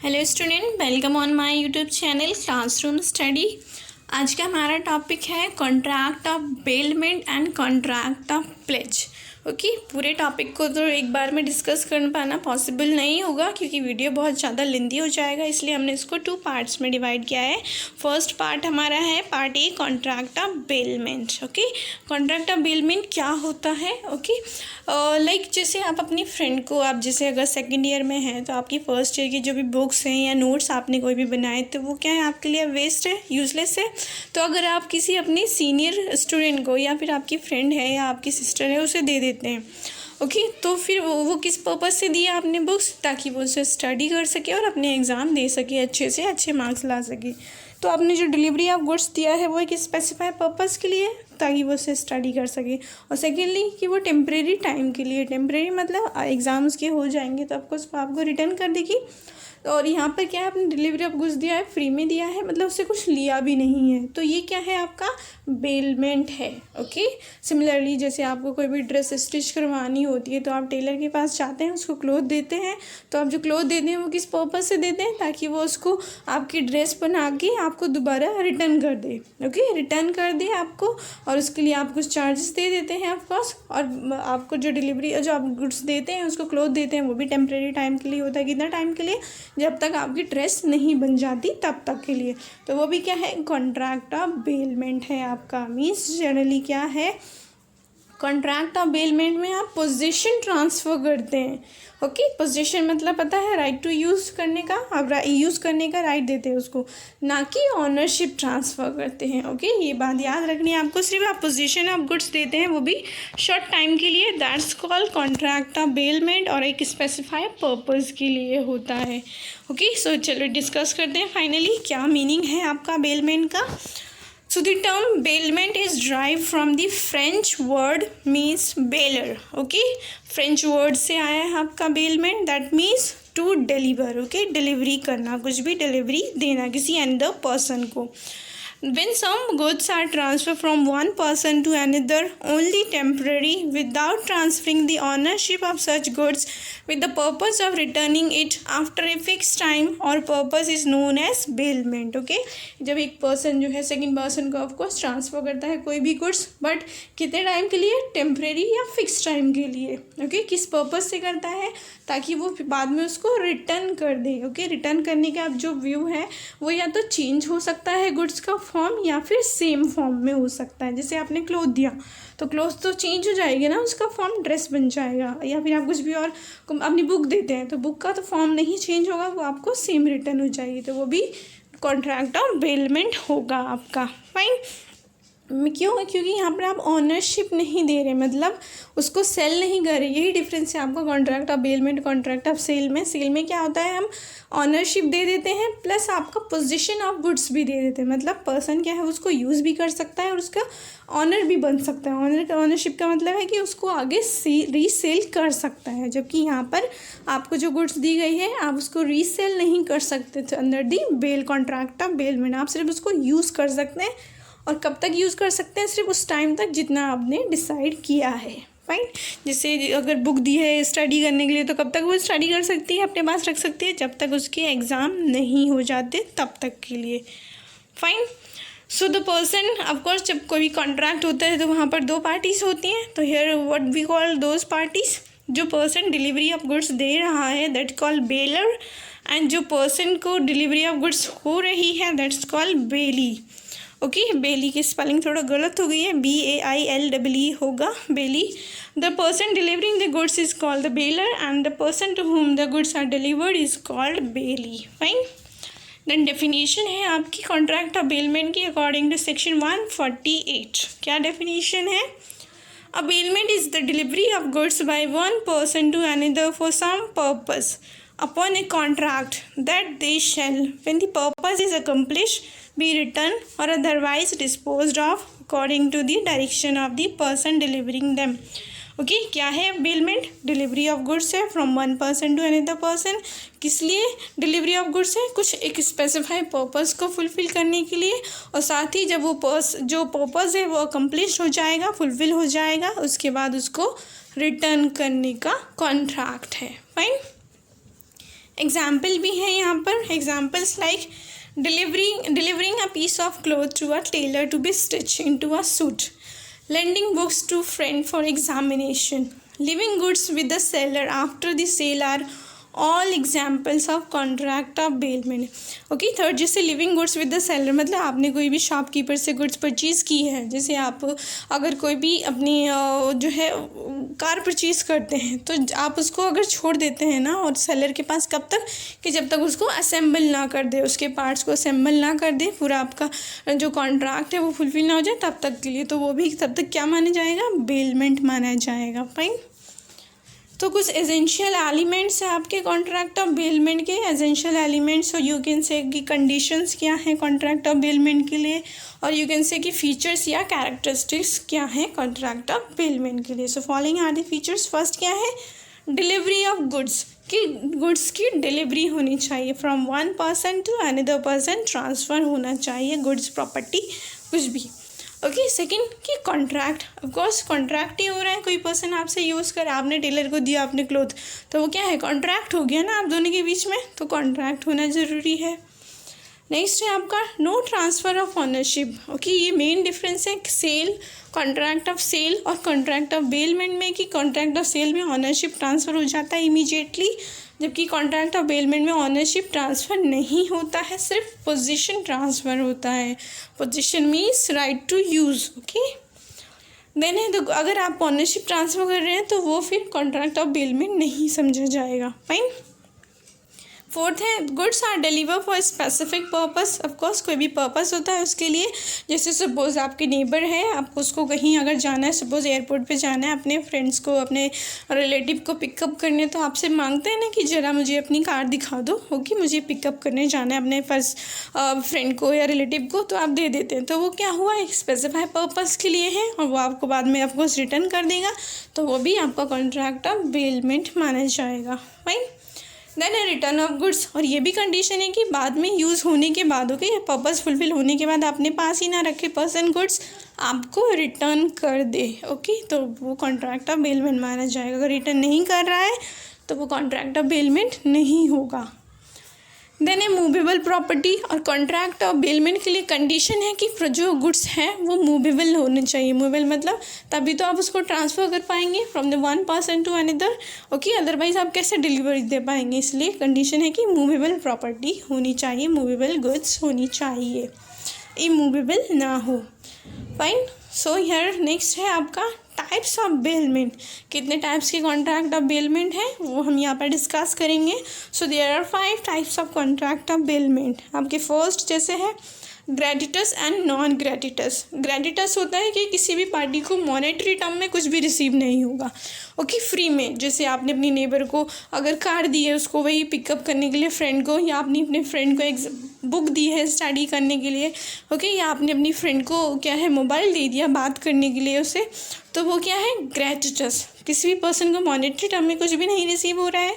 Hello student, welcome on my YouTube channel classroom study. आज का हमारा टॉपिक है contract of bailment and contract of pledge. Okay, पूरे topic को तो एक बार में डिस्कस कर पाना पॉसिबल नहीं होगा क्योंकि वीडियो बहुत ज़्यादा लेंदी हो जाएगा, इसलिए हमने इसको 2 पार्ट्स में डिवाइड किया है। फर्स्ट पार्ट हमारा है part A, contract of bailment. Okay, contract of bailment क्या होता है? ओके, लाइक जैसे आप अपनी फ्रेंड को, आप जैसे अगर सेकेंड ईयर में हैं तो आपकी फर्स्ट ईयर की जो भी बुक्स हैं या नोट्स आपने कोई भी बनाए तो वो क्या है, आपके लिए वेस्ट है, यूजलेस है। तो अगर आप किसी अपनी सीनियर स्टूडेंट को या फिर आपकी फ्रेंड है या आपकी सिस्टर है उसे दे देते हैं, ओके, तो फिर वो किस पर्पज़ से दिया आपने बुक्स, ताकि वो उसे स्टडी कर सके और अपने एग्ज़ाम दे सके, अच्छे से अच्छे मार्क्स ला सके। तो आपने जो डिलीवरी ऑफ गुड्स दिया है वो एक स्पेसिफाइड पर्पज़ के लिए, ताकि वो उसे स्टडी कर सके। और सेकेंडली कि वो टेम्परेरी टाइम के लिए, टेम्परेरी मतलब एग्ज़ाम्स के हो जाएंगे तो आपको रिटर्न कर देगी। और यहाँ पर क्या है, आपने डिलीवरी ऑफ गुड्स दिया है, फ्री में दिया है, मतलब उससे कुछ लिया भी नहीं है, तो ये क्या है, आपका बेलमेंट है। ओके, सिमिलरली जैसे आपको कोई भी ड्रेस स्टिच करवानी होती है तो आप टेलर के पास जाते हैं, उसको क्लोथ देते हैं, तो आप जो क्लोथ देते हैं वो किस पर्पज़ से देते हैं, ताकि वो उसको आपकी ड्रेस बना के आपको दोबारा रिटर्न कर दे। ओके, रिटर्न कर दे आपको, और उसके लिए आप कुछ चार्जेस दे देते हैं ऑफकोर्स। और आपको जो डिलीवरी, जो आप गुड्स देते हैं, उसको क्लोथ देते हैं, वो भी टेम्प्रेरी टाइम के लिए होता है। कितना टाइम के लिए? जब तक आपकी ड्रेस नहीं बन जाती तब तक के लिए। तो वो भी क्या है, कॉन्ट्रैक्ट ऑफ बेलमेंट है आपका। मीन्स जनरली क्या है, कॉन्ट्रैक्ट ऑफ बेलमेंट में आप पोजीशन ट्रांसफ़र करते हैं। ओके, पोजीशन मतलब पता है, राइट टू यूज़ करने का, आप यूज़ करने का राइट देते हैं उसको, ना कि ऑनरशिप ट्रांसफ़र करते हैं। ओके, ये बात याद रखनी है आपको। सिर्फ आप पोजीशन ऑफ गुड्स देते हैं, वो भी शॉर्ट टाइम के लिए, that's called contract of bailment, और एक स्पेसिफाइड पर्पज़ के लिए होता है। ओके, सो चलो डिस्कस करते हैं फाइनली क्या मीनिंग है आपका बेलमेंट का। So the term bailment is derived from the French word means bailor. Okay, French word से आया है आपका bailment, that means to deliver. Okay, delivery करना, कुछ भी delivery देना किसी another person को। When some goods are transferred from one person to another only temporary without transferring the ownership of such goods with the purpose of returning it after a fixed time or purpose is known as bailment. Okay, जब एक person जो है second person को of course transfer करता है कोई भी goods, but कितने टाइम के लिए, टेम्परेरी या फिक्स टाइम के लिए। ओके, किस पर्पज़ से करता है, ताकि वो बाद में उसको रिटर्न कर दे। ओके, रिटर्न करने का जो व्यू है वो या तो चेंज हो सकता है गुड्स का फॉर्म, या फिर सेम फॉर्म में हो सकता है। जैसे आपने क्लोथ दिया तो क्लोथ तो चेंज हो जाएगी ना, उसका फॉर्म ड्रेस बन जाएगा। या फिर आप कुछ भी और अपनी बुक देते हैं तो बुक का तो फॉर्म नहीं चेंज होगा, वो आपको सेम रिटर्न हो जाएगी, तो वो भी कॉन्ट्रैक्ट ऑफ बेलमेंट होगा आपका। फाइन, क्यों? क्योंकि यहाँ पर आप ऑनरशिप नहीं दे रहे, मतलब उसको सेल नहीं कर रहे। यही डिफरेंस है आपका contract of bailment, contract of sale में। सेल में क्या होता है, हम ऑनरशिप दे देते हैं प्लस आपका पोजीशन ऑफ गुड्स भी दे देते हैं, मतलब पर्सन क्या है उसको यूज़ भी कर सकता है और उसका ऑनर भी बन सकता है। ऑनरशिप का मतलब है कि उसको आगे रीसेल कर सकता है, जबकि यहाँ पर आपको जो गुड्स दी गई है आप उसको रीसेल नहीं कर सकते थे under the bail, contract of bailment. आप सिर्फ उसको यूज़ कर सकते हैं, और कब तक यूज़ कर सकते हैं, सिर्फ उस टाइम तक जितना आपने डिसाइड किया है। फाइन, जैसे अगर बुक दी है स्टडी करने के लिए तो कब तक वो स्टडी कर सकती है, अपने पास रख सकती है, जब तक उसके एग्ज़ाम नहीं हो जाते तब तक के लिए। Fine, so the person, of course जब कोई कॉन्ट्रैक्ट होता है तो वहाँ पर 2 पार्टीज़ होती हैं। तो here what we call those parties, जो पर्सन डिलीवरी ऑफ गुड्स दे रहा है दैट कॉल बेलर, एंड जो पर्सन को डिलीवरी ऑफ गुड्स हो रही है that's call bailee. Okay, bailee की स्पेलिंग थोड़ा गलत हो गई है, BAILEE होगा, bailee. The person delivering the goods is called the bailor, and the person to whom the goods are delivered is called bailee. Fine, then definition है आपकी contract of bailment की अकॉर्डिंग टू सेक्शन 148। क्या डेफिनेशन है? A bailment is the delivery of goods by one person to another for some purpose upon a contract that they shall, when the purpose is accomplished, be returned or otherwise disposed of according to the direction of the person delivering them. Okay, क्या है bailment? Delivery of goods है from one person to another person. किस लिए delivery of goods है? कुछ एक specified purpose को fulfil करने के लिए, और साथ ही जब वो जो पर्पस है वो अकम्प्लिश हो जाएगा, फुलफ़िल हो जाएगा, उसके बाद उसको रिटर्न करने का कॉन्ट्रैक्ट है। फाइन, एग्जाम्पल भी है यहाँ पर, examples like delivering a piece of cloth to a tailor to be stitched into a suit, lending books to friend for examination, leaving goods with the seller after the sale are all examples of contract of bailment. Okay, third जैसे leaving goods with the seller, मतलब आपने कोई भी shopkeeper से goods purchase की है, जैसे आप अगर कोई भी अपनी जो है कार परचेज़ करते हैं तो आप उसको अगर छोड़ देते हैं ना और सेलर के पास, कब तक कि जब तक उसको असेंबल ना कर दे, उसके पार्ट्स को असेंबल ना कर दे, पूरा आपका जो कॉन्ट्रैक्ट है वो फुलफिल ना हो जाए तब तक के लिए, तो वो भी तब तक क्या माना जाएगा, बेलमेंट माना जाएगा। फाइन। तो कुछ एसेंशियल एलिमेंट्स है आपके कॉन्ट्रैक्ट ऑफ बेलमेंट के, एसेंशियल एलिमेंट्स, और यू कैन से कि कंडीशंस क्या हैं कॉन्ट्रैक्ट ऑफ बेलमेंट के लिए, और यू कैन से कि फीचर्स या कैरेक्टरिस्टिक्स क्या हैं कॉन्ट्रैक्ट ऑफ बेलमेंट के लिए। So following are the features. First क्या है, डिलीवरी ऑफ गुड्स, कि गुड्स की डिलीवरी होनी चाहिए, from one person to another person transfer होना चाहिए गुड्स, प्रॉपर्टी, कुछ भी। ओके, सेकंड कि कॉन्ट्रैक्ट, ऑफकोर्स कॉन्ट्रैक्ट ही हो रहा है, कोई पर्सन आपसे यूज़ करे, आपने टेलर को दिया आपने क्लोथ, तो वो क्या है, कॉन्ट्रैक्ट हो गया ना आप दोनों के बीच में, तो कॉन्ट्रैक्ट होना ज़रूरी है। नेक्स्ट है आपका no transfer of ownership. Okay, ये मेन डिफरेंस है सेल, कॉन्ट्रैक्ट ऑफ सेल और कॉन्ट्रैक्ट ऑफ बेलमेंट में, कि कॉन्ट्रैक्ट ऑफ सेल में ऑनरशिप ट्रांसफ़र हो जाता है इमीडिएटली, जबकि कॉन्ट्रैक्ट ऑफ बेलमेंट में ऑनरशिप ट्रांसफ़र नहीं होता है, सिर्फ पोजीशन ट्रांसफ़र होता है। Possession means right to use. Okay, then है तो अगर आप ऑनरशिप ट्रांसफ़र कर रहे हैं तो वो फिर कॉन्ट्रैक्ट ऑफ बेलमेंट नहीं समझा जाएगा। फाइन। फोर्थ है goods are deliver for specific purpose. Of course कोई भी पर्पस होता है उसके लिए, जैसे सपोज़ आपके नेबर है, आपको उसको कहीं अगर जाना है, सपोज़ एयरपोर्ट पे जाना है, अपने फ्रेंड्स को, अपने रिलेटिव को पिकअप करने, तो आपसे मांगते हैं ना कि ज़रा मुझे अपनी कार दिखा दो, ओके मुझे पिकअप करने जाना है अपने फर्स्ट फ्रेंड को या रिलेटिव को, तो आप दे देते हैं, तो वो क्या हुआ, एक स्पेसिफाई पर्पस के लिए है और वो आपको बाद में ऑफकोर्स रिटर्न कर देगा, तो वो भी आपका कॉन्ट्रैक्ट ऑफ बेलमेंट माना जाएगा। फाइन। देन है रिटर्न ऑफ गुड्स, और ये भी कंडीशन है कि बाद में यूज़ होने के बाद, ओके पर्पस फुलफिल होने के बाद अपने पास ही ना रखे पर्सन गुड्स, आपको रिटर्न कर दे, ओके तो वो कॉन्ट्रैक्ट ऑफ बेलमेंट माना जाएगा। अगर रिटर्न नहीं कर रहा है तो वो कॉन्ट्रैक्ट ऑफ बेलमेंट नहीं होगा। देन है मूवेबल प्रॉपर्टी, और कॉन्ट्रैक्ट ऑफ बेलमेंट के लिए कंडीशन है कि जो गुड्स हैं वो मूवेबल होने चाहिए। मूवेबल मतलब तभी तो आप उसको ट्रांसफ़र कर पाएंगे from the one person to another, okay otherwise आप कैसे डिलीवरी दे पाएंगे, इसलिए कंडीशन है कि मूवेबल प्रॉपर्टी होनी चाहिए, मूवेबल गुड्स होनी चाहिए, इमूवेबल ना हो। फाइन। सो हियर नेक्स्ट है आपका टाइप्स ऑफ बेलमेंट, कितने टाइप्स के कॉन्ट्रैक्ट ऑफ बेलमेंट है वो हम यहाँ पर डिस्कस करेंगे। So there are 5 types of contract of bailment. आपके फर्स्ट जैसे है ग्रेटिटस एंड नॉन ग्रेटिटस। ग्रेटिटस होता है कि किसी भी पार्टी को मॉनेटरी टर्म में कुछ भी रिसीव नहीं होगा, ओके फ्री में, जैसे आपने अपनी नेबर को अगर कार दी है उसको वही पिकअप करने के लिए फ्रेंड को, या आपने अपने फ्रेंड को एक बुक दी है स्टडी करने के लिए, ओके या आपने अपनी फ्रेंड को क्या है मोबाइल दे दिया बात करने के लिए उसे, तो वो क्या है ग्रेटिटस, किसी भी पर्सन को मॉनेटरी टर्म में कुछ भी नहीं रिसीव हो रहा है।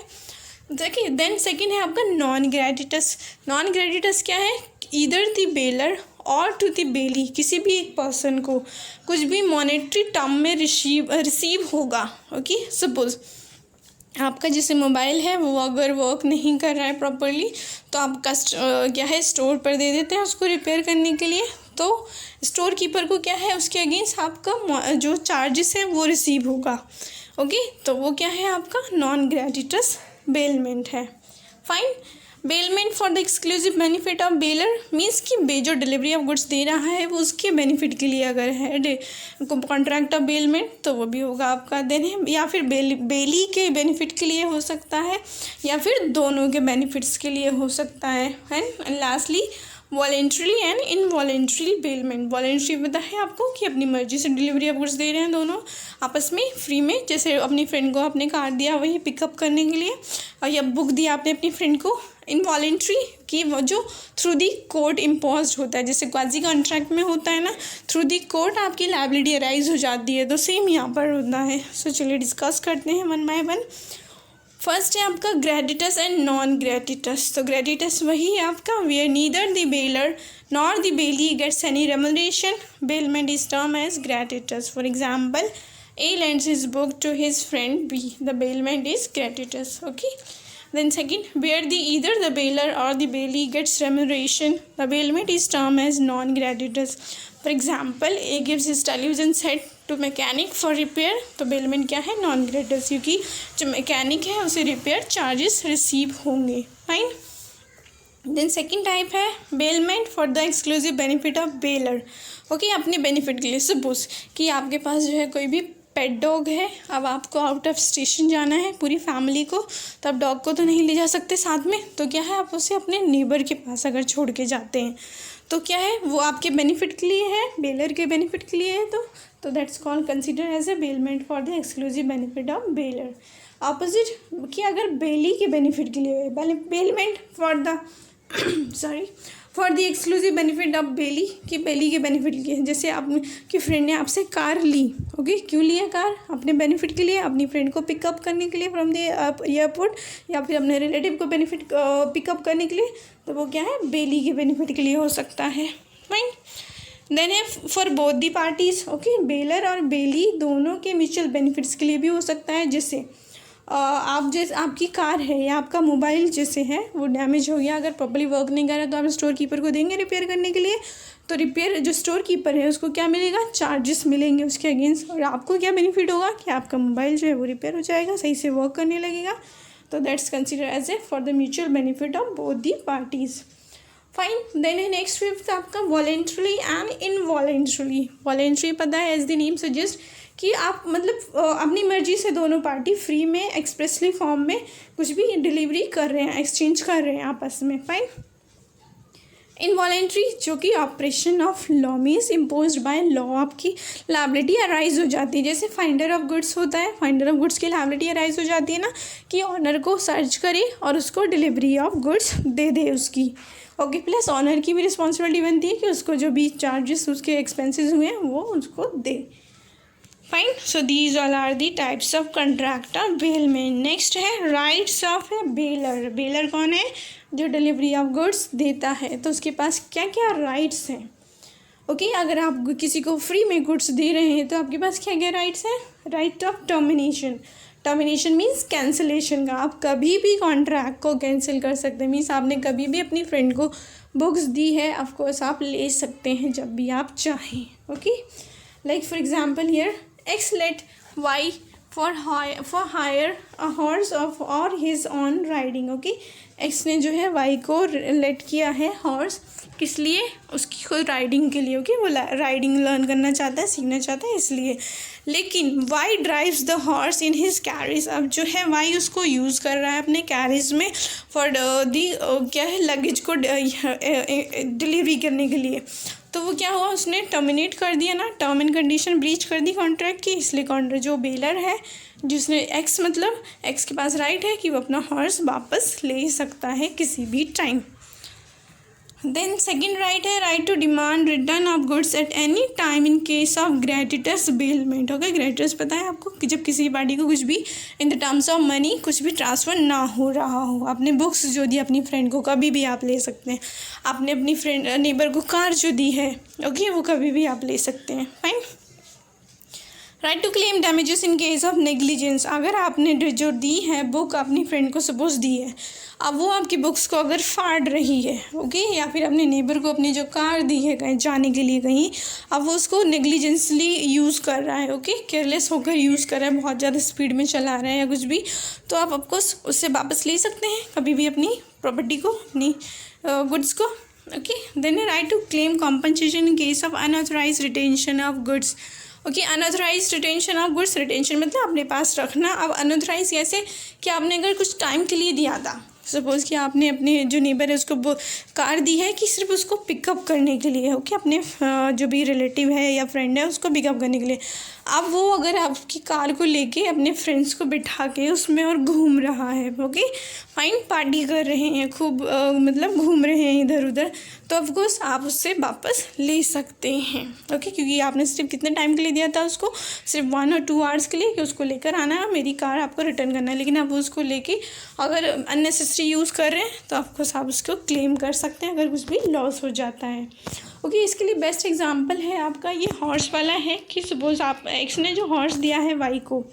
देखिए देन सेकंड है आपका नॉन ग्रेटिटस। नॉन ग्रेटिटस क्या है, ईदर द बेलर और टू द बेली, किसी भी एक पर्सन को कुछ भी मॉनेटरी टर्म में रिसीव होगा, ओके सपोज आपका जैसे मोबाइल है वो अगर वर्क नहीं कर रहा है प्रॉपरली तो आप क्या है स्टोर पर दे देते हैं उसको रिपेयर करने के लिए, तो स्टोर कीपर को क्या है उसके अगेंस्ट आपका जो चार्जेस है वो रिसीव होगा, ओके तो वो क्या है आपका नॉन ग्रेटिटस बेलमेंट है। Fine. Bailment for the exclusive benefit of baler means कि जो डिलीवरी ऑफ गुड्स दे रहा है वो उसके बेनिफिट के लिए अगर है कॉन्ट्रैक्ट ऑफ बेलमेंट तो वो भी होगा आपका। देन है या फिर बेली के बेनिफिट के लिए हो सकता है या फिर दोनों के बेनिफिट्स के लिए हो सकता है। And lastly voluntary and involuntary bailment. Voluntary पता है आपको कि अपनी मर्जी से डिलीवरी ऑफ गुड्स दे रहे हैं दोनों आपस में फ्री में, जैसे अपनी फ्रेंड को आपने कार दिया वही पिकअप करने के लिए, और या बुक दिया आपने अपनी फ्रेंड को। इनवॉलेंट्री कि वो जो थ्रू दी कोर्ट इम्पोज होता है, जैसे क्वाजी कॉन्ट्रैक्ट में होता है ना, थ्रू दी कोर्ट आपकी लायबिलिटी अराइज हो जाती है, तो सेम यहाँ पर होता है। सो चलिए डिस्कस करते हैं वन बाय वन। फर्स्ट है आपका ग्रेटिटस एंड नॉन ग्रेटिटस। तो ग्रेटिटस वही है आपका where neither the bailor nor the bailee gets any remuneration, bailment is term as gratuitous. For example A lends his book to his friend B, the bailment is gratuitous, okay. Then second, where either the bailer or the bailee gets remuneration, the bailment is termed as non-gratuitous. For example, A gives his television set to mechanic for repair, तो bailment क्या है, non-gratuitous, क्योंकि जो mechanic है उसे repair charges receive होंगे. Fine. Then second type है bailment for the exclusive benefit of baler. Okay, अपने बेनिफिट के लिए. सपोज कि आपके पास जो है कोई भी पेट डॉग है, अब आपको आउट ऑफ स्टेशन जाना है पूरी फैमिली को, तो आप डॉग को तो नहीं ले जा सकते साथ में, तो क्या है, आप उसे अपने नेबर के पास अगर छोड़ के जाते हैं तो क्या है, वो आपके बेनिफिट के लिए है, बेलर के बेनिफिट के लिए है, तो that's called consider as a bailment for the exclusive benefit of bailor. Opposite कि अगर बेली के बेनिफिट के लिए bailment for the for the exclusive benefit of bailee, कि बेली के बेनिफिट के लिए. जैसे आपकी फ्रेंड ने आपसे कार ली. ओके, क्यों लिया कार? अपने बेनिफिट के लिए, अपनी फ्रेंड को पिकअप करने के लिए फ्रॉम द एयरपोर्ट, या फिर अपने रिलेटिव को बेनिफिट पिकअप करने के लिए, तो वो क्या है, बेली के बेनिफिट के लिए हो सकता है. फाइन. देन है for both the parties. Okay, baler और बेली दोनों के म्यूचुअल बेनिफिट्स के लिए भी हो सकता है. जैसे आप जैसे आपकी कार है या आपका मोबाइल जैसे है वो डैमेज हो गया, अगर प्रॉपर्ली वर्क नहीं कर रहा, तो आप स्टोर कीपर को देंगे रिपेयर करने के लिए, तो रिपेयर जो स्टोर कीपर है उसको क्या मिलेगा, चार्जेस मिलेंगे उसके अगेंस्ट, और आपको क्या बेनिफिट होगा कि आपका मोबाइल जो है वो रिपेयर हो जाएगा, सही से वर्क करने लगेगा. तो that's consider as a for the mutual benefit of both the parties. Fine. Then है नेक्स्ट फिफ्थ आपका वॉलेंट्रली एंड इनवॉलेंट्रली. वॉलेंट्री पता है, एज द नेम सजेस्ट कि आप मतलब अपनी मर्जी से दोनों पार्टी फ्री में एक्सप्रेसली फॉर्म में कुछ भी डिलीवरी कर रहे हैं, एक्सचेंज कर रहे हैं आपस में. फाइन. इनवॉलेंट्री जो कि operation of law means imposed by law, आपकी लायबिलिटी अराइज हो जाती है. जैसे फाइंडर ऑफ गुड्स होता है, फाइंडर ऑफ गुड्स की लायबिलिटी अराइज हो जाती है ना, कि ऑनर को सर्च करे और उसको डिलीवरी ऑफ गुड्स दे दे उसकी. ओके, प्लस ऑनर की भी रिस्पॉन्सिबिलिटी बनती है कि उसको जो भी चार्जेस उसके एक्सपेंसेस हुए हैं वो उसको दे. Fine. So these all are the types of contract of bailment. Next है rights of a bailor. Bailor कौन है, जो डिलीवरी ऑफ गुड्स देता है, तो उसके पास क्या क्या राइट्स हैं. ओके, अगर आप किसी को फ्री में गुड्स दे रहे हैं तो आपके पास क्या क्या राइट्स हैं. Right of termination. Termination means cancellation का, आप कभी भी कॉन्ट्रैक्ट को कैंसिल कर सकते हैं. मीन्स आपने कभी भी अपनी फ्रेंड को बुक्स दी है, ऑफकोर्स आप ले सकते हैं जब भी आप चाहें. Okay, like for example here X let Y for hire a horse of or his own riding. Okay, X ने जो है Y को लेट किया है हॉर्स, किस लिए, उसकी खुद राइडिंग के लिए. ओके, वो राइडिंग लर्न करना चाहता है, सीखना चाहता है इसलिए. लेकिन Y drives the horse in his carriage. अब जो है Y उसको यूज़ कर रहा है अपने कैरेज में फॉर दी क्या है, लगेज को डिलीवरी करने के लिए. तो वो क्या हुआ, उसने टर्मिनेट कर दिया ना, टर्म एंड कंडीशन ब्रीच कर दी कॉन्ट्रैक्ट की. इसलिए कॉन्ट्रैक्ट जो बेलर है, जिसने एक्स मतलब एक्स के पास राइट है कि वो अपना हॉर्स वापस ले सकता है किसी भी टाइम. देन सेकेंड राइट है right to demand return of goods at any time in case of gratuitous bailment. Okay, gratuitous पता है आपको, कि जब किसी पार्टी को कुछ भी in the terms of money कुछ भी ट्रांसफ़र ना हो रहा हो. आपने बुक्स जो दी अपनी फ्रेंड को, कभी भी आप ले सकते हैं. आपने अपनी फ्रेंड नेबर को कार जो दी है, ओके, वो कभी भी आप ले सकते हैं. Fine. Right to claim damages in case of negligence. अगर आपने जो दी है बुक अपनी फ्रेंड को सपोज दी है, अब वो आपकी बुक्स को अगर फाड़ रही है, ओके, या फिर अपने नेबर को अपनी जो कार दी है कहीं जाने के लिए कहीं, अब वो उसको नेग्लिजेंसली यूज़ कर रहा है, ओके, केयरलेस होकर यूज़ कर रहा है, बहुत ज़्यादा स्पीड में चला रहा है या कुछ भी, तो आप ऑफकोर्स उससे वापस ले सकते हैं कभी भी अपनी प्रॉपर्टी को, अपनी गुड्स को. Okay, then right to claim compensation in case of unauthorised retention of goods. Okay, unauthorised retention of goods. Retention मतलब अपने पास रखना. अब अनऑथराइज कैसे, कि आपने अगर कुछ टाइम के लिए दिया था, सपोज़ कि आपने अपने जो नेबर है उसको कार दी है कि सिर्फ उसको पिकअप करने के लिए, ओके, अपने जो भी रिलेटिव है या फ्रेंड है उसको पिकअप करने के लिए. अब वो अगर आपकी कार को लेके अपने फ्रेंड्स को बिठा के उसमें और घूम रहा है, ओके, फाइन, पार्टी कर रहे हैं खूब, मतलब घूम रहे हैं इधर उधर, तो ऑफकोर्स आप उससे वापस ले सकते हैं. ओके, क्योंकि आपने सिर्फ कितने टाइम के लिए दिया था उसको, सिर्फ 1 और 2 आवर्स के लिए, कि उसको लेकर आना है, मेरी कार आपको रिटर्न करना है. लेकिन आप उसको लेके अगर अननेसेसरी यूज़ कर रहे हैं तो ऑफकोर्स आप उसको क्लेम कर सकते हैं अगर कुछ भी लॉस हो जाता है. ओके, इसके लिए बेस्ट एग्जांपल है आपका ये हॉर्स वाला है, कि सपोज़ आप एक्स ने जो हॉर्स दिया है वाई को,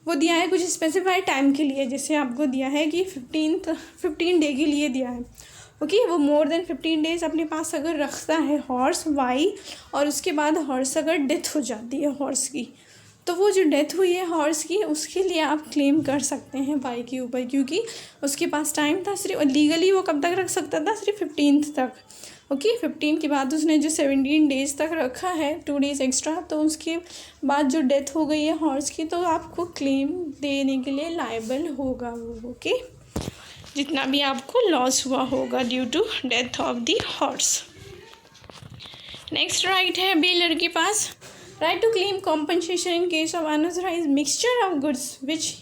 वो दिया है कुछ स्पेसिफाइड टाइम के लिए, जैसे आपको दिया है कि 15 डे के लिए दिया है। ओके, वो मोर देन 15 डेज अपने पास अगर रखता है हॉर्स वाई, और उसके बाद हॉर्स अगर डेथ हो जाती है हॉर्स की, तो वो जो डेथ हुई है हॉर्स की, उसके लिए आप क्लेम कर सकते हैं वाई के ऊपर, क्योंकि उसके पास टाइम था सिर्फ, लीगली वो कब तक रख सकता था, सिर्फ 15 तक। ओके, 15 के बाद उसने जो 17 डेज तक रखा है, 2 डेज एक्स्ट्रा, तो उसके बाद जो डेथ हो गई है हॉर्स की, तो आपको क्लेम देने के लिए लायबल होगा वो। ओके, जितना भी आपको लॉस हुआ होगा due to death of the horse. Next right है बेलर के पास, right to claim compensation in case of unauthorised mixture of goods which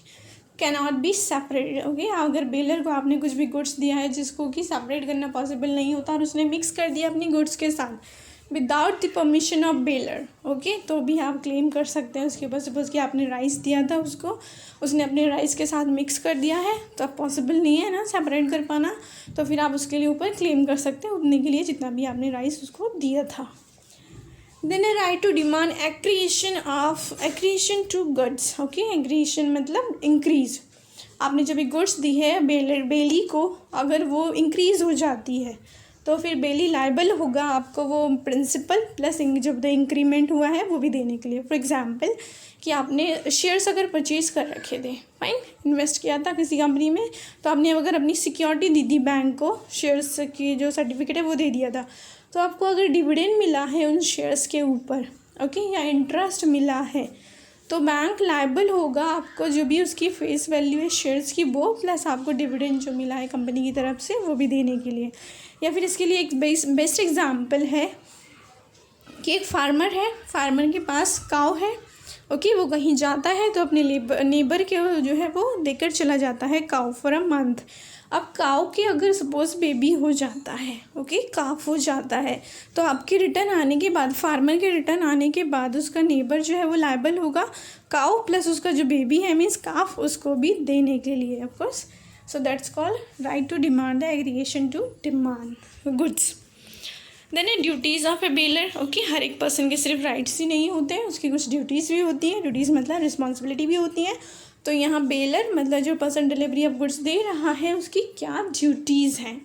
can not be separated. Okay, अगर बेलर को आपने कुछ भी गुड्स दिया है जिसको कि सेपरेट करना पॉसिबल नहीं होता, और उसने मिक्स कर दिया अपनी गुड्स के साथ without the permission of baler, okay, तो भी आप क्लेम कर सकते हैं उसके ऊपर। सपोज कि आपने राइस दिया था उसको, उसने अपने राइस के साथ मिक्स कर दिया है, तो अब पॉसिबल नहीं है ना सेपरेट कर पाना, तो फिर आप उसके लिए ऊपर क्लेम कर सकते हैं उतने के लिए जितना भी आपने राइस उसको दिया था। Then a right to demand accretion to goods. Okay, accretion मतलब इंक्रीज। आपने जब एक गुड्स दी है बेली को, अगर वो इंक्रीज़ हो जाती है तो फिर बेली लायबल होगा आपको वो प्रिंसिपल प्लस जब इंक्रीमेंट हुआ है वो भी देने के लिए। फॉर एग्जांपल कि आपने शेयर्स अगर परचेज़ कर रखे थे, फाइन, इन्वेस्ट किया था किसी कंपनी में, तो आपने अगर अपनी सिक्योरिटी दी थी बैंक को, शेयर्स की जो सर्टिफिकेट है वो दे दिया था, तो आपको अगर डिविडेंड मिला है उन शेयर्स के ऊपर, ओके, या इंटरेस्ट मिला है, तो बैंक लायबल होगा आपको जो भी उसकी फेस वैल्यू है शेयर्स की वो, प्लस आपको डिविडेंड जो मिला है कंपनी की तरफ से वो भी देने के लिए। या फिर इसके लिए एक बेस्ट एग्जांपल है कि एक फार्मर है, फार्मर के पास काऊ है, ओके, वो कहीं जाता है तो अपने नेबर के जो है वो देकर चला जाता है काऊ फॉर अ मंथ। अब काऊ के अगर सपोज बेबी हो जाता है, ओके, काफ हो जाता है, तो आपके रिटर्न आने के बाद, फार्मर के रिटर्न आने के बाद उसका नेबर जो है वो लायबल होगा काऊ प्लस उसका जो बेबी है मीन्स काफ, उसको भी देने के लिए of course. So that's called right to demand the aggregation to demand goods. Then a duties of a bailor. Okay, हर एक पर्सन के सिर्फ राइट्स ही नहीं होते हैं, उसकी कुछ ड्यूटीज़ भी होती हैं। ड्यूटीज़ मतलब रिस्पॉन्सिबिलिटी भी होती हैं। तो यहाँ बेलर मतलब जो पर्सन डिलीवरी ऑफ गुड्स दे रहा है उसकी क्या ड्यूटीज़ हैं।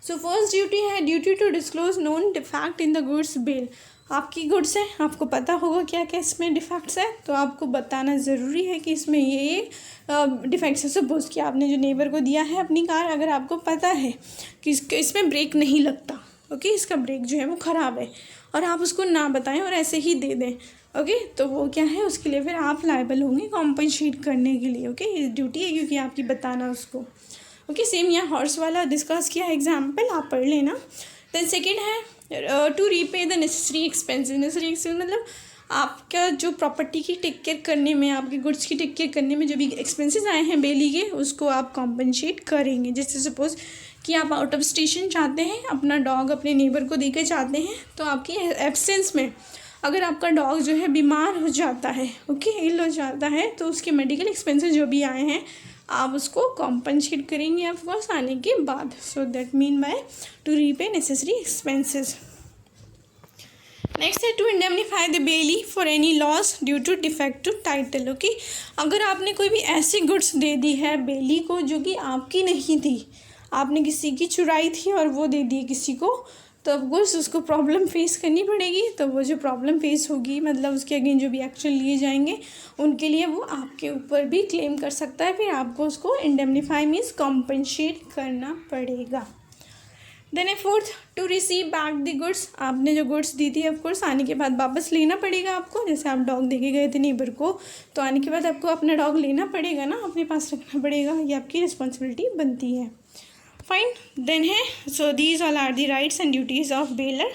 सो फर्स्ट ड्यूटी है duty to disclose known defect in the goods bail. आपकी गुड्स है, आपको पता होगा क्या क्या इसमें डिफेक्ट्स है, तो आपको बताना ज़रूरी है कि इसमें ये डिफेक्ट्स है। सपोज कि आपने जो नेबर को दिया है अपनी कार, अगर आपको पता है कि इसमें ब्रेक नहीं लगता, ओके, इसका ब्रेक जो है वो ख़राब है, और आप उसको ना बताएं और ऐसे ही दे दें, ओके, तो वो क्या है, उसके लिए फिर आप लायबल होंगे कॉम्पनसेट करने के लिए। ओके, ये ड्यूटी है क्योंकि आपकी बताना उसको। ओके, सेम यहाँ हॉर्स वाला डिस्कस किया एग्जाम्पल, आप पढ़ लेना। देन सेकेंड है to repay the necessary expenses. Necessary expense मतलब आपका जो प्रॉपर्टी की टेक केयर करने में, आपके गुड्स की टेक केयर करने में जो भी एक्सपेंसेस आए हैं बेली के, उसको आप कॉम्पनसेट करेंगे। जैसे सपोज कि आप आउट ऑफ स्टेशन चाहते हैं, अपना डॉग अपने नेबर को देकर चाहते हैं, तो आपकी एब्सेंस में अगर आपका डॉग जो है बीमार हो जाता है, ओके, इल हो जाता है, तो उसके मेडिकल एक्सपेंसेस जो भी आए हैं आप उसको कॉम्पनसेट करेंगे ऑफकोर्स आने के बाद। So that mean by to repay necessary expenses. Next है to indemnify the bailee for any loss due to defective title. Okay, अगर आपने कोई भी ऐसी गुड्स दे दी है बेली को जो कि आपकी नहीं थी, आपने किसी की चुराई थी और वो दे दी किसी को, तो ऑफकोर्स उसको प्रॉब्लम फेस करनी पड़ेगी। तो वो जो प्रॉब्लम फेस होगी मतलब उसके अगेन जो भी एक्शन लिए जाएंगे उनके लिए वो आपके ऊपर भी क्लेम कर सकता है, फिर आपको उसको इंडेमनीफाई मीन्स कॉम्पनसेट करना पड़ेगा। Then a fourth to receive back the goods. आपने जो गुड्स दी थी ऑफकोर्स आने के बाद वापस लेना पड़ेगा आपको। जैसे आप डॉग देके गए थे नेबर को, तो आने के बाद आपको अपना डॉग लेना पड़ेगा ना, अपने पास रखना पड़ेगा, ये आपकी रिस्पॉन्सिबिलिटी बनती है। फाइन, देन है so these all are the rights and duties of bailor.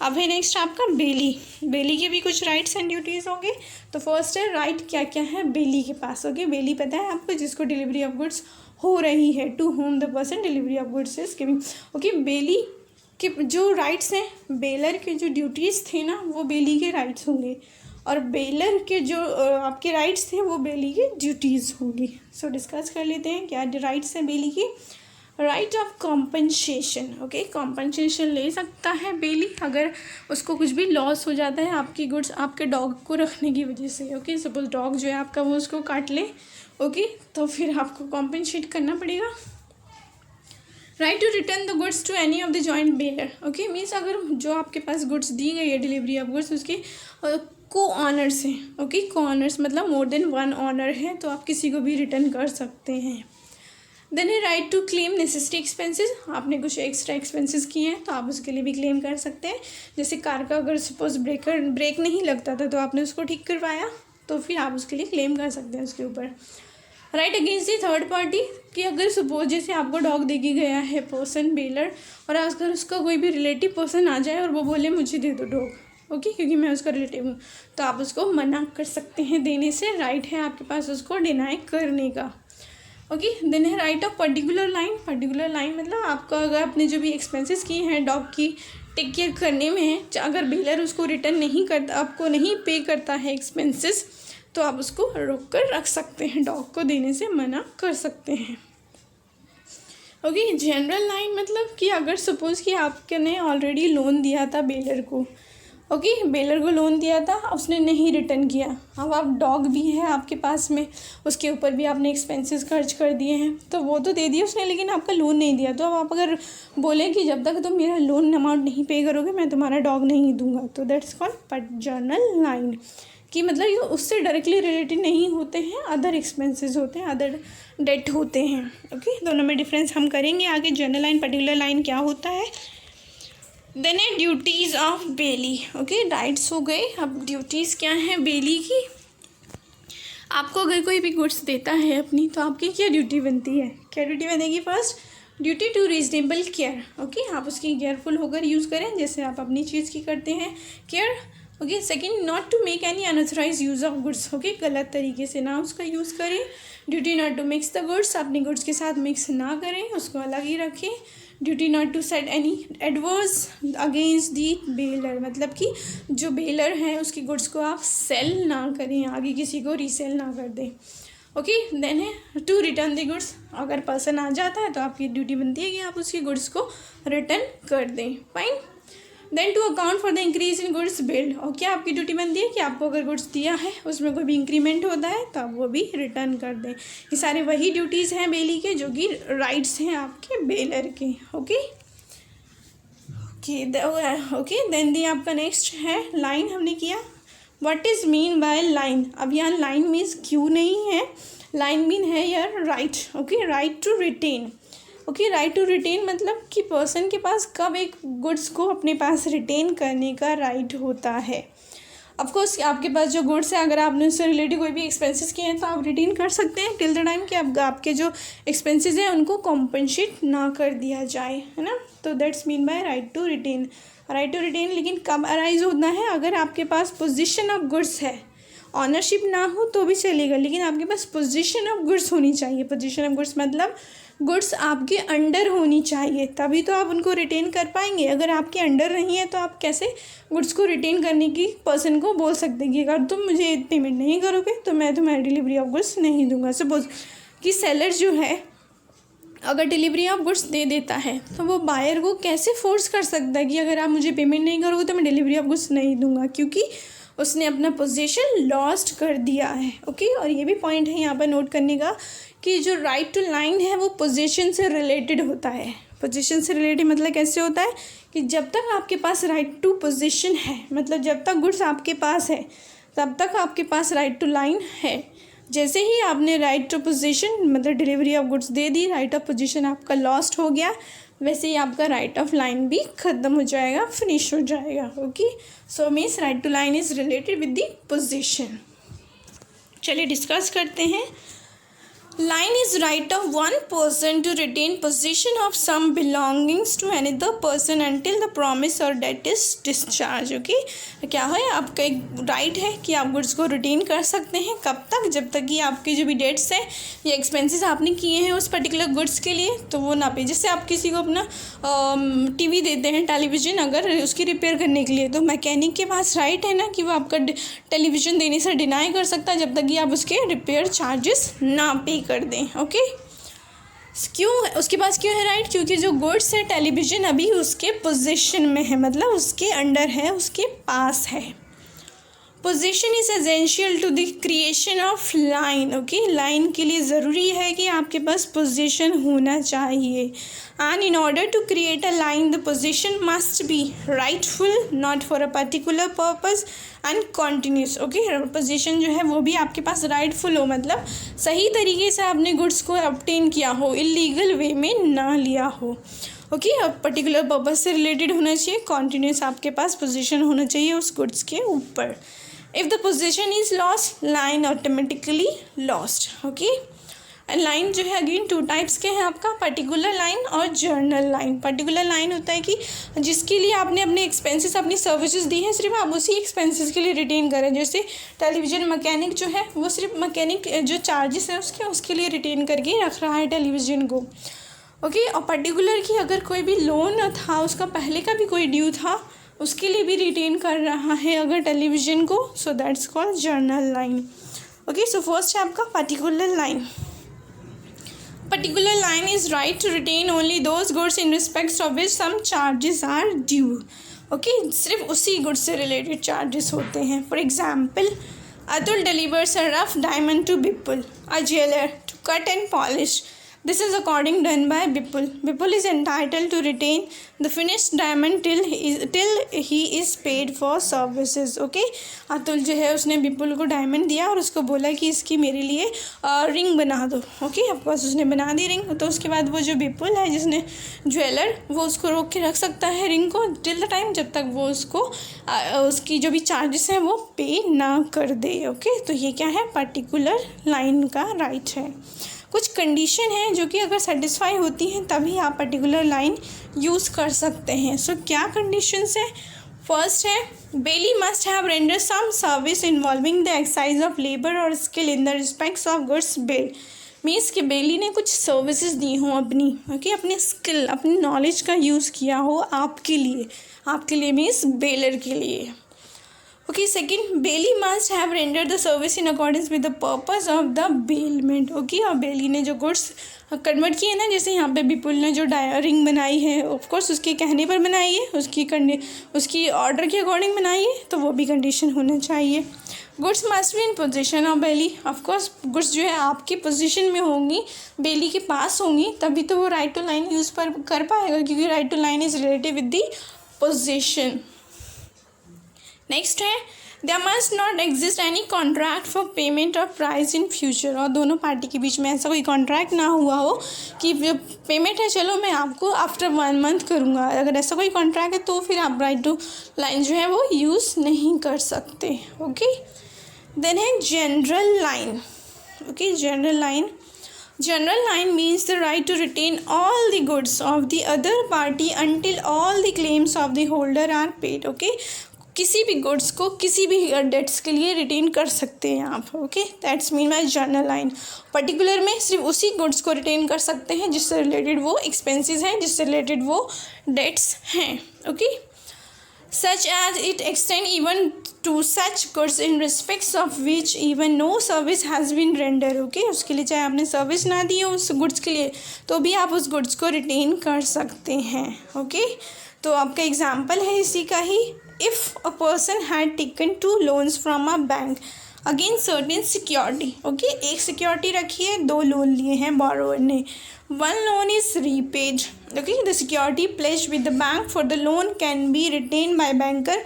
अब है नेक्स्ट आपका बेली। बेली के भी कुछ राइट्स एंड ड्यूटीज़ होंगे। तो फर्स्ट है राइट क्या क्या है बेली के पास। ओके, बेली पता है आपको, जिसको डिलीवरी ऑफ गुड्स हो रही है, to whom the person delivery of goods is giving. Okay, bailee के जो राइट्स हैं, बेलर के जो ड्यूटीज़ थे ना वो बेली के राइट्स होंगे, और बेलर के जो आपके राइट्स थे वो बेली के ड्यूटीज़ होंगी। सो डिस्कस कर लेते हैं क्या राइट्स हैं बेली की। Right of compensation, okay, compensation ले सकता है बेली अगर उसको कुछ भी लॉस हो जाता है आपकी गुड्स आपके डॉग को रखने की वजह से, ओके। सपोज डॉग जो है आपका वो उसको काट ले, ओके, तो फिर आपको कॉम्पनसेट करना पड़ेगा। Right to return the goods to any of the joint bailor, okay, means अगर जो आपके पास गुड्स दी गई है डिलीवरी ऑफ गुड्स उसके को ऑनर्स हैं, ओके, को ऑनर्स मतलब मोर देन वन ऑनर है, तो आप किसी को भी रिटर्न कर सकते हैं। देन है right to claim necessary expenses, आपने कुछ एक्स्ट्रा एक्सपेंसेस किए हैं तो आप उसके लिए भी क्लेम कर सकते हैं। जैसे कार का अगर सपोज ब्रेक नहीं लगता था तो आपने उसको ठीक करवाया तो फिर आप उसके लिए क्लेम कर सकते हैं उसके ऊपर। Right against the third party, कि अगर सपोज जैसे आपको डॉग दे के गया है पर्सन बेलर, और अगर उसका कोई भी रिलेटिव पर्सन आ जाए और वो बोले मुझे दे दो डॉग, ओके, क्योंकि मैं उसका रिलेटिव हूँ, तो आप उसको मना कर सकते हैं देने से, राइट है आपके पास उसको डिनाई करने का, ओके। देन है right of particular lien, particular line मतलब आपका अगर आपने जो भी एक्सपेंसेस किए हैं डॉग की टेक केयर करने में, अगर बेलर उसको रिटर्न नहीं करता, आपको नहीं पे करता है एक्सपेंसेस, तो आप उसको रोक कर रख सकते हैं, डॉग को देने से मना कर सकते हैं, ओके। जनरल लाइन मतलब कि अगर सपोज़ कि आपने ऑलरेडी लोन दिया था बेलर को, ओके, बेलर को लोन दिया था, उसने नहीं रिटर्न किया, अब आप डॉग भी है आपके पास में, उसके ऊपर भी आपने एक्सपेंसेस खर्च कर दिए हैं, तो वो तो दे दिए उसने लेकिन आपका लोन नहीं दिया, तो अब आप अगर बोलें कि जब तक तुम मेरा लोन अमाउंट नहीं पे करोगे मैं तुम्हारा डॉग नहीं दूंगा, तो दैट्स कॉल्ड जर्नल लाइन, कि मतलब ये उससे डायरेक्टली रिलेटेड नहीं होते हैं, अदर एक्सपेंसेस होते हैं, अदर डेट होते हैं, ओके। दोनों में डिफरेंस हम करेंगे आगे। जनरल लाइन पर्टिकुलर लाइन क्या होता है। देन है duties of belly, okay, rights हो गए। अब ड्यूटीज़ क्या हैं बेली की। आपको अगर कोई भी गुड्स देता है अपनी, तो आपकी क्या ड्यूटी बनती है, क्या ड्यूटी बनेगी। First duty to reasonable care, okay, आप उसकी केयरफुल होकर यूज़ करें जैसे आप अपनी चीज़ की करते हैं care, okay. Second, not to make any unauthorised use of goods, okay, गलत तरीके से ना उसका यूज़ करें। Duty not to mix the goods, अपने गुड्स के साथ मिक्स ना करें, उसको अलग ही रखें। Duty not to set any adverse against the bailor, मतलब कि जो बेलर है उसकी गुड्स को आप सेल ना करें, आगे किसी को रीसेल ना कर दें, ओके। देन है टू रिटर्न द गुड्स, अगर पर्सन आ जाता है तो आपकी ड्यूटी बनती है कि आप उसकी गुड्स को रिटर्न कर दें, fine. Then to account for the increase in goods build, और क्या आपकी ड्यूटी बनती है कि आपको अगर गुड्स दिया है उसमें कोई भी इंक्रीमेंट होता है तो आप वो भी रिटर्न कर दें। ये सारे वही ड्यूटीज़ हैं बेली के जो कि राइट्स हैं आपके बेलर के, ओके ओके। देन दी आपका नेक्स्ट है लाइन, हमने किया what is mean by line. अब यहाँ लाइन मीन्स क्यों नहीं है, लाइन मीन है यार right, okay, right to retain, okay. Right to retain मतलब कि पर्सन के पास कब एक गुड्स को अपने पास रिटेन करने का राइट होता है। ऑफकोर्स आपके पास जो गुड्स है अगर आपने उससे रिलेटेड कोई भी एक्सपेंसेस किए हैं तो आप रिटेन कर सकते हैं टिल द टाइम कि आपके जो एक्सपेंसेस हैं उनको कॉम्पनसेट ना कर दिया जाए, है ना। तो that's mean by right to retain. Right to retain लेकिन कब अराइज होना है, अगर आपके पास पोजीशन ऑफ गुड्स है, ऑनरशिप ना हो तो भी चलेगा, लेकिन आपके पास पोजीशन ऑफ गुड्स होनी चाहिए। पोजीशन ऑफ गुड्स मतलब गुड्स आपके अंडर होनी चाहिए, तभी तो आप उनको रिटेन कर पाएंगे। अगर आपके अंडर नहीं है तो आप कैसे गुड्स को रिटेन करने की पर्सन को बोल सकते हैं कि अगर तुम मुझे पेमेंट नहीं करोगे तो मैं तुम्हारी डिलीवरी ऑफ गुड्स नहीं दूंगा। सपोज कि सेलर जो है अगर डिलीवरी ऑफ गुड्स दे देता है तो वो बायर को कैसे फोर्स कर सकता है कि अगर आप मुझे पेमेंट नहीं करोगे तो मैं डिलीवरी ऑफ गुड्स नहीं दूंगा, क्योंकि उसने अपना पोजीशन लॉस्ट कर दिया है, ओके। और ये भी पॉइंट है यहाँ पर नोट करने का कि जो राइट टू लाइन है वो पोजीशन से रिलेटेड होता है। पोजीशन से रिलेटेड मतलब कैसे होता है कि जब तक आपके पास राइट टू पोजीशन है, मतलब जब तक गुड्स आपके पास है तब तक आपके पास राइट टू लाइन है। जैसे ही आपने राइट टू पोजीशन मतलब delivery of goods they the, right of position आपका लॉस्ट हो गया, वैसे ही आपका राइट ऑफ लाइन भी ख़त्म हो जाएगा, फिनिश हो जाएगा, okay. So means right to lien is related with the possession. चलिए डिस्कस करते हैं। Line is right of one person to retain possession of some belongings to another person until the promise or debt is discharged, okay। क्या है आपका एक right है कि आप गुड्स को रिटेन कर सकते हैं, कब तक, जब तक कि आपके जो भी डेट्स है या एक्सपेंसेस आपने किए हैं उस पर्टिकुलर गुड्स के लिए तो वो ना पे। जैसे आप किसी को अपना टीवी देते हैं, टेलीविज़न, अगर उसकी रिपेयर करने के लिए, तो मैकेनिक के पास राइट है ना कि वो आपका टेलीविज़न देने से डिनाई कर सकता है जब तक कि आप उसके रिपेयर चार्जेस ना पे कर दें, ओके। क्यों उसके पास क्यों है राइट? क्योंकि जो गुड्स है टेलीविज़न अभी उसके पोजीशन में है, मतलब उसके अंडर है, उसके पास है। Possession is essential to the creation of lien. Okay, lien के लिए ज़रूरी है कि आपके पास पोजीशन होना चाहिए। And in order to create a lien the possession must be rightful, not for a particular purpose and continuous. Okay, possession जो है वो भी आपके पास राइटफुल हो, मतलब सही तरीके से आपने गुड्स को ऑब्टेन किया हो, इलीगल वे में ना लिया हो। ओके, अब पर्टिकुलर पर्पस से रिलेटेड होना चाहिए, कॉन्टीन्यूस आपके पास पोजीशन होना चाहिए उस गुड्स के ऊपर। If the position is lost, line automatically lost. Okay, line जो है अगेन टू टाइप्स के हैं आपका, पर्टिकुलर लाइन और जर्नल लाइन। पर्टिकुलर लाइन होता है कि जिसके लिए आपने अपने एक्सपेंसेस, अपनी सर्विसेज दी हैं, सिर्फ आप उसी एक्सपेंसेस के लिए रिटेन करें। जैसे टेलीविज़न मैकेनिक जो है वो सिर्फ मैकेनिक जो चार्जेस है उसके लिए रिटेन करके रख रहा है टेलीविज़न को। ओके, और पर्टिकुलर की अगर कोई भी लोन था, उसका पहले का भी कोई ड्यू था, उसके लिए भी रिटेन कर रहा है अगर टेलीविज़न को, so that's called general lien. Okay, so first है आपका particular lien. Particular lien is right to retain only those goods in respect of which some charges are due. Okay, सिर्फ उसी गुड्स से रिलेटेड चार्जेस होते हैं। For example, Atul delivers a rough diamond to Bipul, a jeweller, to cut and polish. This is according done by Bipul. Bipul is entitled to retain the finished diamond till he is paid for services. Okay, Atul जो है उसने बिपुल को diamond दिया और उसको बोला कि इसकी मेरे लिए रिंग बना दो। ओके, ऑफकोर्स उसने बना दी रिंग, तो उसके बाद वो जो बिपुल है जिसने ज्वेलर, वो उसको रोक के रख सकता है रिंग को टिल द टाइम जब तक वो उसको उसकी जो भी चार्जेस हैं वो पे ना कर दे। ओके, तो ये क्या है, पर्टिकुलर लाइन का राइट है। कुछ कंडीशन है जो कि अगर सेटिस्फाई होती हैं तभी आप पर्टिकुलर लाइन यूज़ कर सकते हैं। सो क्या कंडीशंस है? फर्स्ट है, bailee must have render some service involving the exercise of labour और skill in the respects of goods bailed. Means कि बेली ने कुछ सर्विसेज दी हों अपनी, ओके, अपने स्किल, अपनी नॉलेज का यूज़ किया हो आपके लिए मीन्स बेलर के लिए। Okay, second, bailee must have render the service in accordance with the purpose of the bailment. Okay, और बेली ने जो गुड्स कन्वर्ट किए ना, जैसे यहाँ पे बिपुल ने जो रिंग बनाई है, ऑफकोर्स उसके कहने पर बनाई है, उसकी ऑर्डर के अकॉर्डिंग बनाई है, तो वो भी कंडीशन होना चाहिए। Goods must be in position of belly. Of course goods जो है आपकी पोजीशन में होंगी, बेली के पास होंगी, तभी तो वो राइट टू लाइन यूज़ कर पाएगा, क्योंकि right to lien is related with the position. Next है, there must not exist any contract for payment of price in future. और दोनों पार्टी के बीच में ऐसा कोई कॉन्ट्रैक्ट ना हुआ हो कि पेमेंट है, चलो मैं आपको आफ्टर 1 मंथ करूँगा। अगर ऐसा कोई कॉन्ट्रैक्ट है तो फिर आप राइट टू लाइन जो है वो यूज़ नहीं कर सकते। ओके, देन है general line. Okay, General line means the right to retain all the goods of the other party until all the claims of the holder are paid. Okay, किसी भी goods को किसी भी dates के लिए retain कर सकते हैं आप। Okay, that's mean bye journal line. Particular में सिर्फ उसी गुड्स को रिटेन कर सकते हैं जिससे रिलेटेड वो एक्सपेंसेस हैं, जिससे रिलेटेड वो डेट्स हैं। Okay, such as it extend even to such goods in respects of which even no service has been rendered. Okay, उसके लिए चाहे आपने सर्विस ना दी हो उस गुड्स के लिए, तो भी आप उस गुड्स को रिटेन कर सकते हैं। ओके, तो आपका एग्जाम्पल है इसी का ही, if a person had taken 2 loans from a bank against certain security. Okay, एक सिक्योरिटी रखी है, 2 लोन लिए हैं बोरोवर ने। 1 loan is repaid. Okay, the security pledged with the bank for the loan can be retained by banker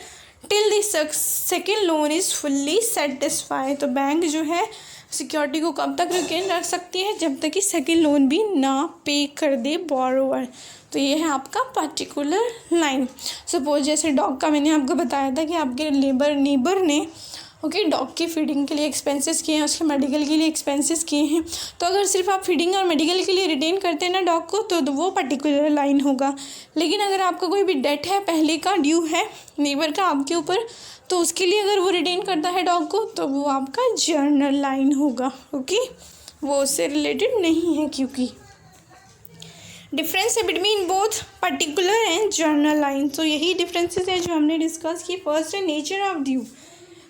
till the second loan is fully satisfied. तो bank जो है security को कब तक रिटेन रख सकती है? जब तक कि सेकेंड लोन भी ना पे कर दे बोरोवर। तो ये है आपका पर्टिकुलर लाइन। सपोज जैसे डॉग का मैंने आपको बताया था कि आपके नेबर ने ओके डॉग की फीडिंग के लिए एक्सपेंसेस किए हैं, उसके मेडिकल के लिए एक्सपेंसेस किए हैं। तो अगर सिर्फ आप फीडिंग और मेडिकल के लिए रिटेन करते हैं ना डॉग को, तो वो पर्टिकुलर लाइन होगा। लेकिन अगर आपका कोई भी डेट है, पहले का ड्यू है नेबर का आपके ऊपर, तो उसके लिए अगर वो रिटेन करता है डॉग को, तो वो आपका जर्नल लाइन होगा। ओके, वो उससे रिलेटेड नहीं है। क्योंकि डिफरेंस है between both particular and journal line. तो यही डिफरेंसेस है जो हमने डिस्कस की। फर्स्ट है नेचर ऑफ ड्यू।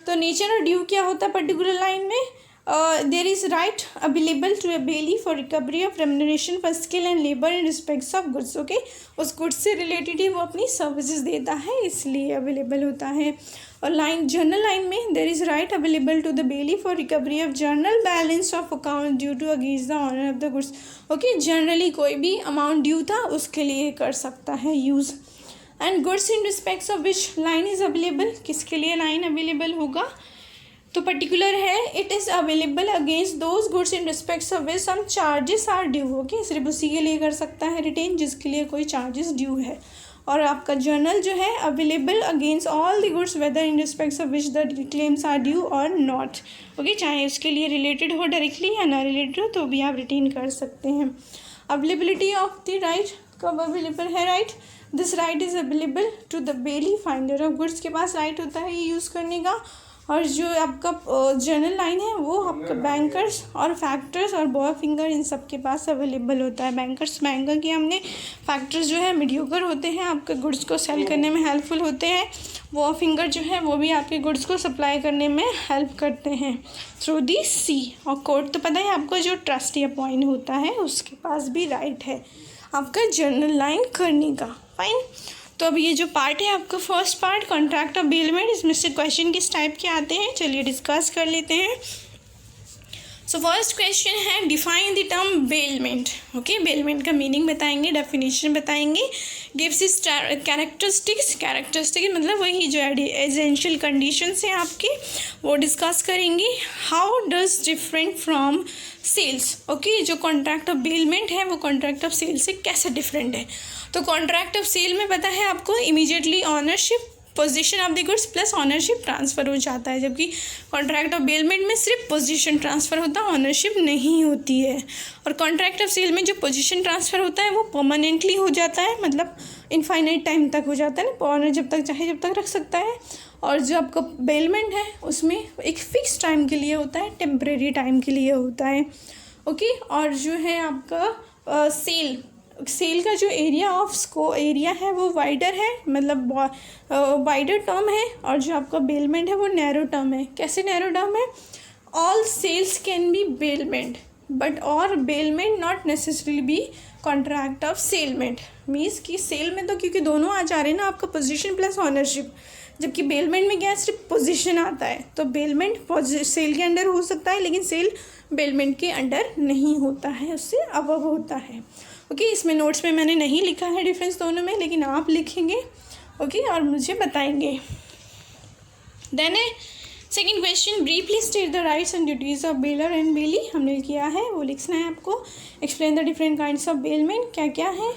तो नेचर ऑफ ड्यू क्या होता है पर्टिकुलर लाइन में? There is right available to a bailee for recovery of remuneration for skill and labour in respects of goods. Okay, उस गुड्स से related ही वो अपनी सर्विसेज देता है, इसलिए अवेलेबल होता है। और लाइन जर्नल लाइन में there is right available to the bailee for recovery of general balance of account due to against the owner of the goods. Okay, generally कोई भी अमाउंट ड्यू था उसके लिए कर सकता है use. And goods in respects of which lien is available, किसके लिए लाइन अवेलेबल होगा, तो पर्टिकुलर है it is available against those goods in respects of which some charges are due. Okay, सिर्फ उसी के लिए कर सकता है रिटेन जिसके लिए कोई चार्जेस ड्यू है। और आपका जर्नल जो है available against all the goods whether in respects of which the claims are due और नॉट। ओके, चाहे उसके लिए रिलेटेड हो डायरेक्टली या ना रिलेटेड हो तो भी आप रिटेन कर सकते हैं। अवेलेबिलिटी ऑफ द राइट, कब अवेलेबल है right, this right is available to the bailee finder of goods के पास राइट होता है ये यूज़ करने का। और जो आपका जर्नल लाइन है वो आपका बैंकर्स और फैक्टर्स और बॉय फिंगर इन सब के पास अवेलेबल होता है। बैंकर्स बैंकर की हमने, फैक्टर्स जो है मीडियोकर होते हैं, आपके गुड्स को सेल करने में हेल्पफुल होते हैं। बॉय फिंगर जो है वो भी आपके गुड्स को सप्लाई करने में हेल्प करते हैं थ्रू दी सी। और कोर्ट तो पता है आपको, जो ट्रस्टी अपॉइंट होता है उसके पास भी राइट है आपका जर्नल लाइन करने का। फाइन, तो अब ये जो पार्ट है आपका first part contract of bailment, इसमें से क्वेश्चन किस टाइप के आते हैं चलिए डिस्कस कर लेते हैं। सो फर्स्ट क्वेश्चन है define the term bailment. Okay, bailment का मीनिंग बताएंगे, डेफिनेशन बताएंगे, गिव्स इज कैरेक्टरिस्टिक मतलब वही जो एसेंशियल कंडीशंस हैं आपके वो डिस्कस करेंगे। How does different from sales. Okay, जो कॉन्ट्रैक्ट ऑफ बेलमेंट है वो कॉन्ट्रैक्ट ऑफ सेल से कैसे डिफरेंट है, तो कॉन्ट्रैक्ट ऑफ सेल में पता है आपको immediately ownership position of the goods plus ownership transfer हो जाता है, जबकि कॉन्ट्रैक्ट ऑफ बेलमेंट में सिर्फ पोजीशन ट्रांसफ़र होता है, ऑनरशिप नहीं होती है। और कॉन्ट्रैक्ट ऑफ सेल में जो पोजीशन ट्रांसफ़र होता है वो परमानेंटली हो जाता है, मतलब इनफाइनाइट टाइम तक हो जाता है ना, ऑनर जब तक चाहे जब तक रख सकता है। और जो आपका बेलमेंट है उसमें एक फ़िक्स टाइम के लिए होता है, टेम्परेरी टाइम के लिए होता है। ओके, और जो है आपका सेल का जो एरिया है वो वाइडर है, मतलब वाइडर टर्म है। और जो आपका बेलमेंट है वो नैरो टर्म है। कैसे नैरो टर्म है, all sales can be bailment but all bailment not necessarily be contract of settlement. Means कि सेल में तो क्योंकि दोनों आ जा रहे हैं ना आपका पोजीशन प्लस ऑनरशिप, जबकि बेलमेंट में क्या है सिर्फ पोजीशन आता है। तो बेलमेंट सेल के अंडर हो सकता है लेकिन सेल बेलमेंट के अंडर नहीं होता है, उससे अबव होता है। ओके, इसमें नोट्स में मैंने नहीं लिखा है डिफरेंस दोनों में, लेकिन आप लिखेंगे ओके और मुझे बताएंगे। Then second question, briefly state the rights and duties of bailor and bailee. हमने किया है वो लिखना है आपको। Explain the different kinds of bailment, क्या क्या है।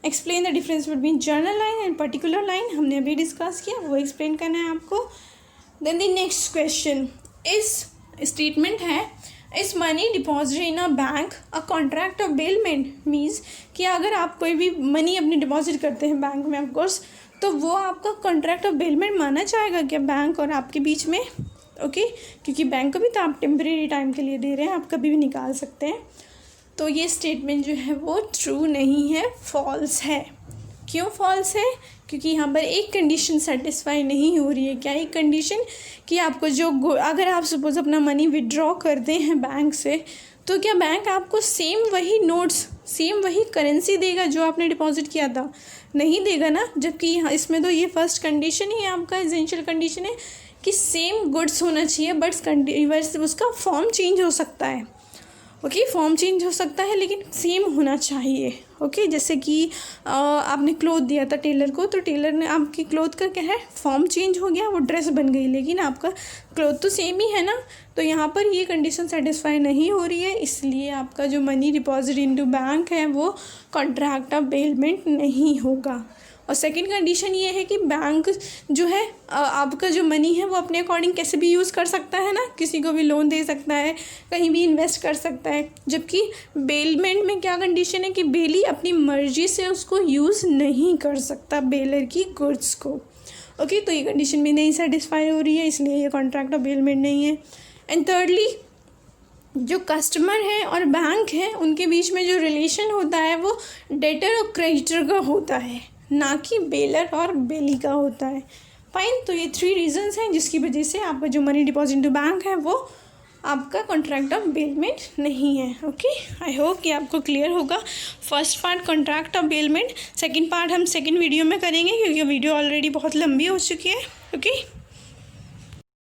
Explain the difference between general lien and particular lien, हमने अभी डिस्कस किया, वो एक्सप्लेन करना है आपको। Then the next question is statement है, is money deposit in a bank a contract of bailment. Means कि अगर आप कोई भी मनी अपनी डिपॉजिट करते हैं बैंक में ऑफकोर्स, तो वो आपका कॉन्ट्रैक्ट ऑफ बेलमेंट माना जाएगा क्या बैंक और आपके बीच में। ओके, क्योंकि बैंक को भी तो आप टेम्परेरी टाइम के लिए दे रहे हैं, आप कभी भी निकाल सकते हैं। तो ये स्टेटमेंट जो है वो ट्रू नहीं है, फॉल्स है। क्यों फॉल्स है, क्योंकि यहाँ पर एक कंडीशन सेटिस्फाई नहीं हो रही है। क्या एक कंडीशन, कि आपको जो अगर आप सपोज़ अपना मनी विड्रॉ करते हैं बैंक से, तो क्या बैंक आपको सेम वही नोट्स सेम वही करेंसी देगा जो आपने डिपॉजिट किया था, नहीं देगा ना। जबकि यहाँ इसमें तो ये फर्स्ट कंडीशन ही आपका एसेंशियल कंडीशन है कि सेम गुड्स होना चाहिए, बट उसका फॉर्म चेंज हो सकता है। ओके, फॉर्म चेंज हो सकता है लेकिन सेम होना चाहिए। ओके, जैसे कि आपने क्लोथ दिया था टेलर को, तो टेलर ने आपकी क्लोथ का क्या है फॉर्म चेंज हो गया, वो ड्रेस बन गई, लेकिन आपका क्लोथ तो सेम ही है ना। तो यहाँ पर ये कंडीशन सेटिस्फाई नहीं हो रही है, इसलिए आपका जो मनी डिपॉजिट इनटू बैंक है वो कॉन्ट्रैक्ट ऑफ बेलमेंट नहीं होगा। और सेकंड कंडीशन ये है कि बैंक जो है आपका जो मनी है वो अपने अकॉर्डिंग कैसे भी यूज़ कर सकता है ना, किसी को भी लोन दे सकता है, कहीं भी इन्वेस्ट कर सकता है। जबकि बेलमेंट में क्या कंडीशन है कि बेली अपनी मर्जी से उसको यूज़ नहीं कर सकता बेलर की गुड्स को। ओके, तो ये कंडीशन भी नहीं सेटिस्फाई हो रही है, इसलिए ये कॉन्ट्रैक्ट ऑफ बेलमेंट नहीं है। एंड थर्डली, जो कस्टमर है और बैंक है उनके बीच में जो रिलेशन होता है वो डेटर और क्रेडिटर का होता है, ना कि बेलर और बेली का होता है। फाइन, तो ये 3 रीजंस हैं जिसकी वजह से आपका जो मनी डिपॉजिट टू बैंक है वो आपका कॉन्ट्रैक्ट ऑफ बेलमेंट नहीं है। ओके, आई होप कि आपको क्लियर होगा। First part contract of bailment, second part हम सेकंड वीडियो में करेंगे क्योंकि वीडियो ऑलरेडी बहुत लंबी हो चुकी है। ओके।